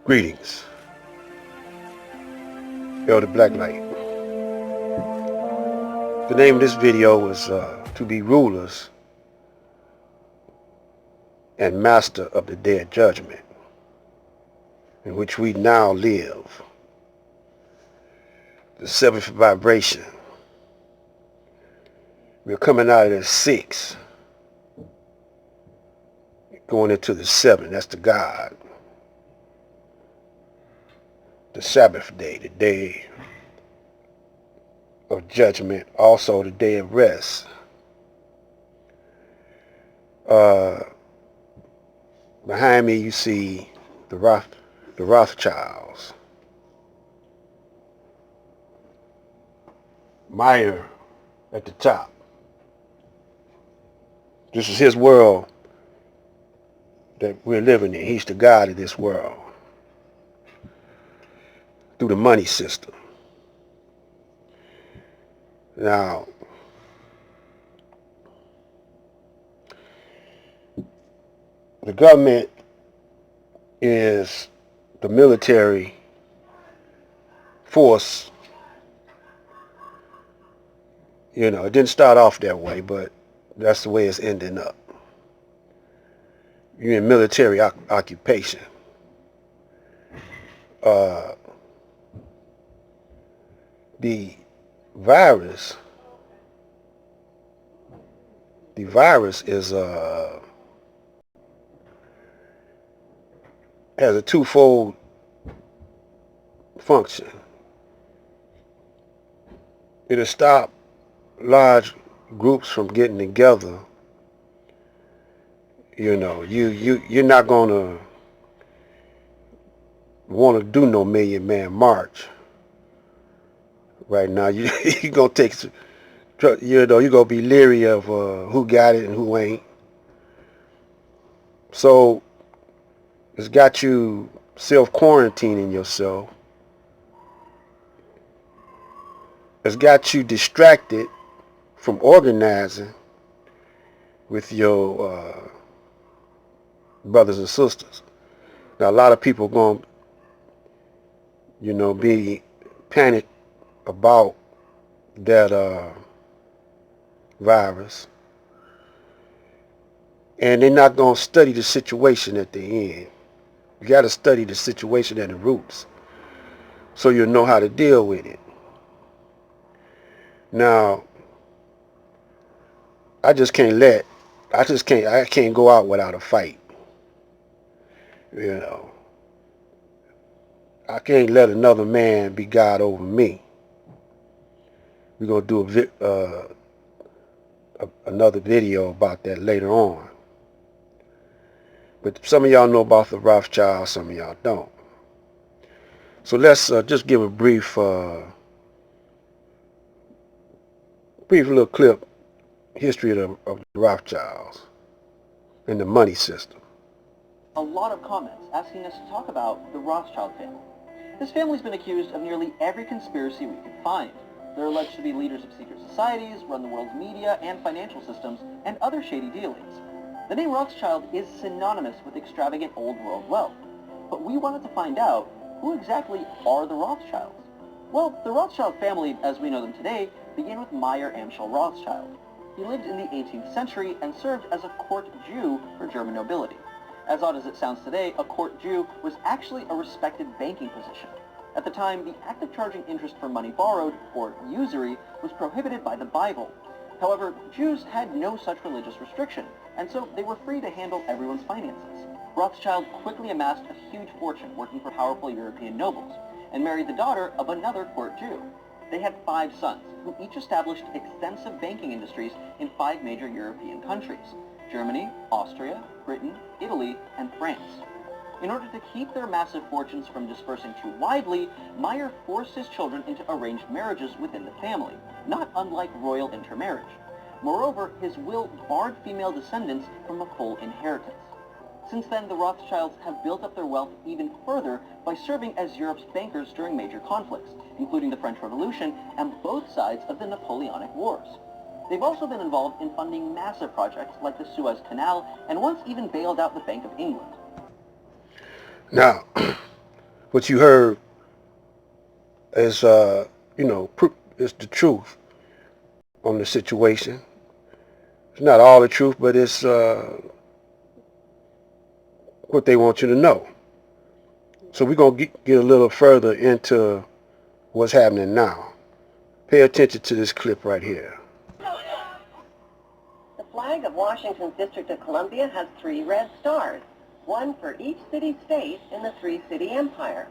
Greetings, Elder Blacklight. The name of this video was To Be Rulers and Master of the Day of Judgment, in which we now live. The seventh vibration. We're coming out of the 6, going into the 7. That's the God. The Sabbath day, the day of judgment, also the day of rest. Behind me you see the Rothschilds. Meyer at the top. This is his world that we're living in. He's the God of this world through the money system. Now, the government is the military force. You know, it didn't start off that way, but that's the way it's ending up. You're in military occupation. The virus is has a twofold function. It'll stop large groups from getting together. You know, you're not gonna want to do no Million Man March right now. You're gonna take, you're gonna be leery of who got it and who ain't. So it's got you self-quarantining yourself. It's got you distracted from organizing with your brothers and sisters. Now, a lot of people going to, be panicked about that virus. And they're not going to study the situation at the end. You got to study the situation at the roots so you'll know how to deal with it. Now, I can't go out without a fight. You know, I can't let another man be God over me. We're going to do another video about that later on. But some of y'all know about the Rothschilds, some of y'all don't. So let's just give a brief little clip, history of the Rothschilds and the money system. A lot of comments asking us to talk about the Rothschild family. This family's been accused of nearly every conspiracy we can find. They're alleged to be leaders of secret societies, run the world's media and financial systems, and other shady dealings. The name Rothschild is synonymous with extravagant old world wealth. But we wanted to find out, who exactly are the Rothschilds? Well, the Rothschild family, as we know them today, began with Meyer Amschel Rothschild. He lived in the 18th century and served as a court Jew for German nobility. As odd as it sounds today, a court Jew was actually a respected banking position. At the time, the act of charging interest for money borrowed, or usury, was prohibited by the Bible. However, Jews had no such religious restriction, and so they were free to handle everyone's finances. Rothschild quickly amassed a huge fortune working for powerful European nobles, and married the daughter of another court Jew. They had 5 sons, who each established extensive banking industries in 5 major European countries: Germany, Austria, Britain, Italy, and France. In order to keep their massive fortunes from dispersing too widely, Meyer forced his children into arranged marriages within the family, not unlike royal intermarriage. Moreover, his will barred female descendants from a full inheritance. Since then, the Rothschilds have built up their wealth even further by serving as Europe's bankers during major conflicts, including the French Revolution and both sides of the Napoleonic Wars. They've also been involved in funding massive projects like the Suez Canal and once even bailed out the Bank of England. Now, what you heard is, it's the truth on the situation. It's not all the truth, but it's what they want you to know. So we're going to get a little further into what's happening now. Pay attention to this clip right here. The flag of Washington's District of Columbia has 3 red stars, one for each city-state in the 3-city empire.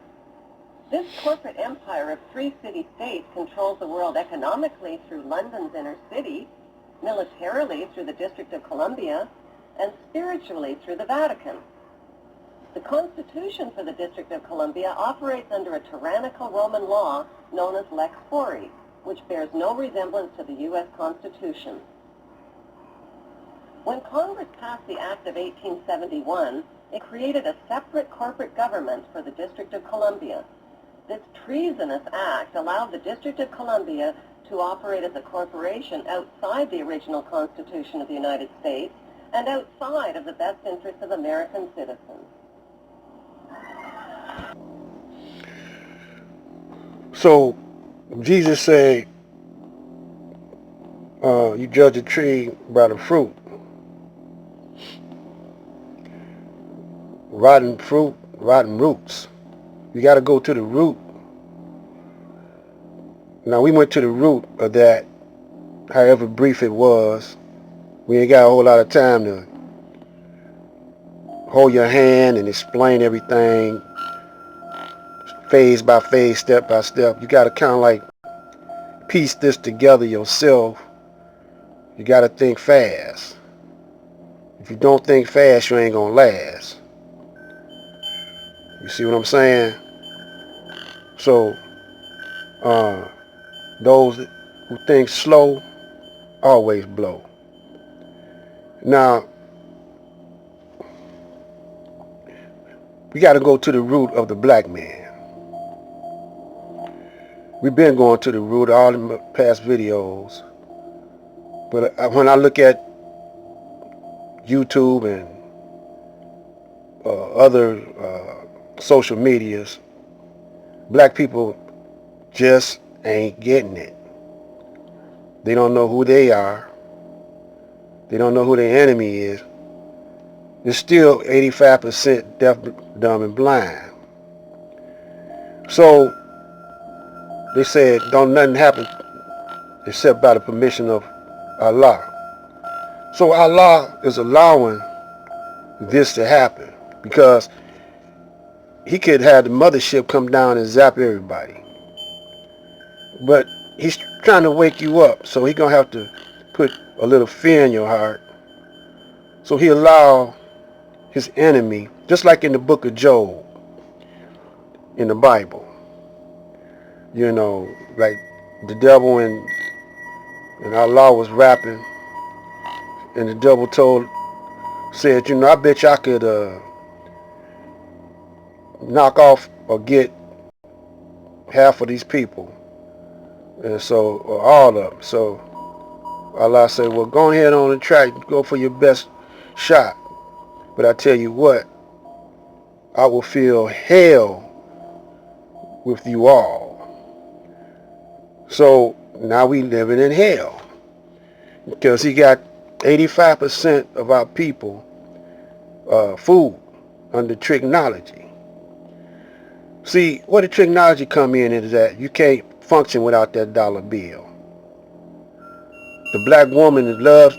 This corporate empire of 3 city-states controls the world economically through London's inner city, militarily through the District of Columbia, and spiritually through the Vatican. The Constitution for the District of Columbia operates under a tyrannical Roman law known as Lex Fori, which bears no resemblance to the U.S. Constitution. When Congress passed the Act of 1871, it created a separate corporate government for the District of Columbia. This treasonous act allowed the District of Columbia to operate as a corporation outside the original Constitution of the United States and outside of the best interests of American citizens. So Jesus said, you judge a tree by the fruit. Rotten fruit, rotten roots. You got to go to the root. Now we went to the root of that, however brief it was. We ain't got a whole lot of time to hold your hand and explain everything phase by phase, step by step. You got to kind of like piece this together yourself. You got to think fast. If you don't think fast, you ain't going to last. You see what I'm saying? So, those who think slow always blow. Now, we got to go to the root of the black man. We've been going to the root of all the past videos. But when I look at YouTube and other social medias, black people just ain't getting it. They don't know who they are. They don't know who their enemy is. There's still 85% deaf, dumb, and blind. So they said don't nothing happen except by the permission of Allah. So Allah is allowing this to happen because he could have the mothership come down and zap everybody. But he's trying to wake you up, so he's going to have to put a little fear in your heart. So he allow his enemy, just like in the book of Job, in the Bible. You know, like the devil and Allah was rapping, and the devil said, I bet you I could knock off or get half of these people. And so, or all of them. So Allah said, well, go ahead on the track, go for your best shot. But I tell you what, I will feel hell with you all. So now we living in hell. Because he got 85% of our people fooled under technology. See, where the technology come in is that you can't function without that dollar bill. The black woman loves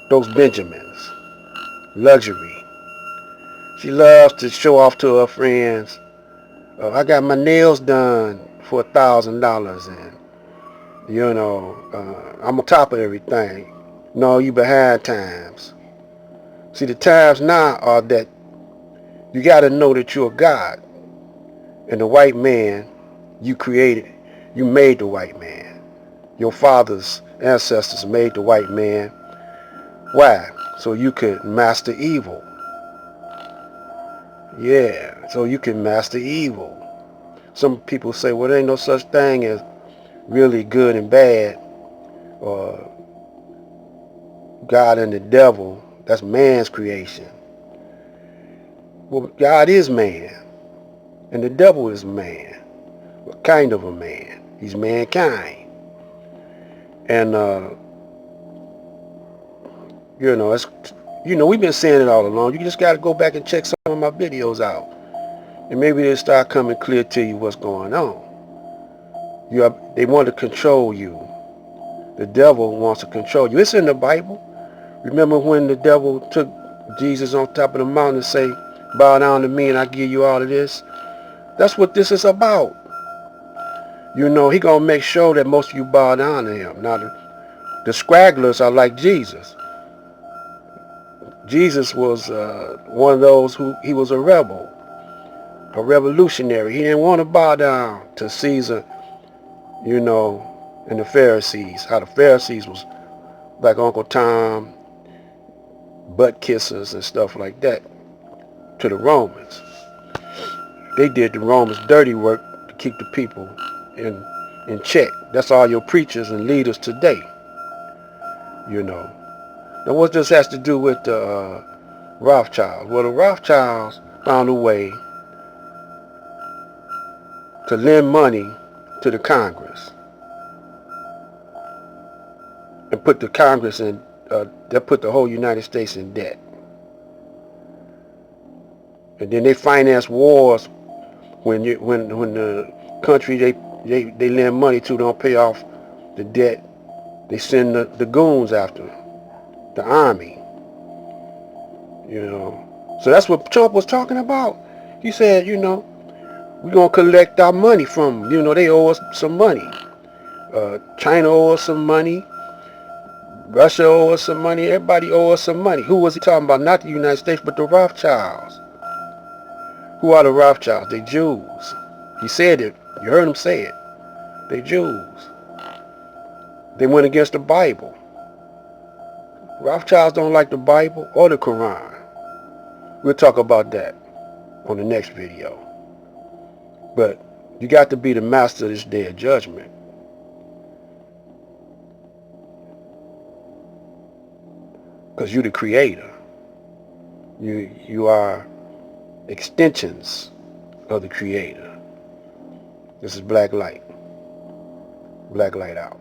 those Benjamins, luxury. She loves to show off to her friends. I got my nails done for $1,000, and I'm on top of everything. No, you behind times. See, the times now are that you got to know that you're God, and the white man you created, you made the white man. Your father's ancestors made the white man. Why? So you could master evil. Yeah, so you can master evil. Some people say, well, there ain't no such thing as really good and bad, or God and the devil. That's man's creation. Well, God is man. And the devil is man. What kind of a man? He's mankind. And, we've been saying it all along. You just got to go back and check some of my videos out. And maybe they'll start coming clear to you what's going on. They want to control you. The devil wants to control you. It's in the Bible. Remember when the devil took Jesus on top of the mountain and say, bow down to me and I give you all of this? That's what this is about. He gonna make sure that most of you bow down to him. Now the scragglers are like Jesus. Jesus was one of those he was a rebel, a revolutionary. He didn't want to bow down to Caesar, and the Pharisees. How the Pharisees was like Uncle Tom, butt kissers and stuff like that to the Romans. They did the Romans dirty work to keep the people in check. That's all your preachers and leaders today. Now what this has to do with the Rothschilds? Well, the Rothschilds found a way to lend money to the Congress and put the Congress in. They put the whole United States in debt, and then they finance wars when the country they lend money to don't pay off the debt. They send the goons after the army. So that's what Trump was talking about. He said, we're going to collect our money from them. They owe us some money. China owe us some money. Russia owe us some money. Everybody owe us some money. Who was he talking about? Not the United States, but the Rothschilds. Who are the Rothschilds? They Jews. He said it. You heard him say it. They Jews. They went against the Bible. Rothschilds don't like the Bible or the Quran. We'll talk about that on the next video. But you got to be the master of this day of judgment. Because you're the creator. You are extensions of the creator. This is Black Light. Black Light out.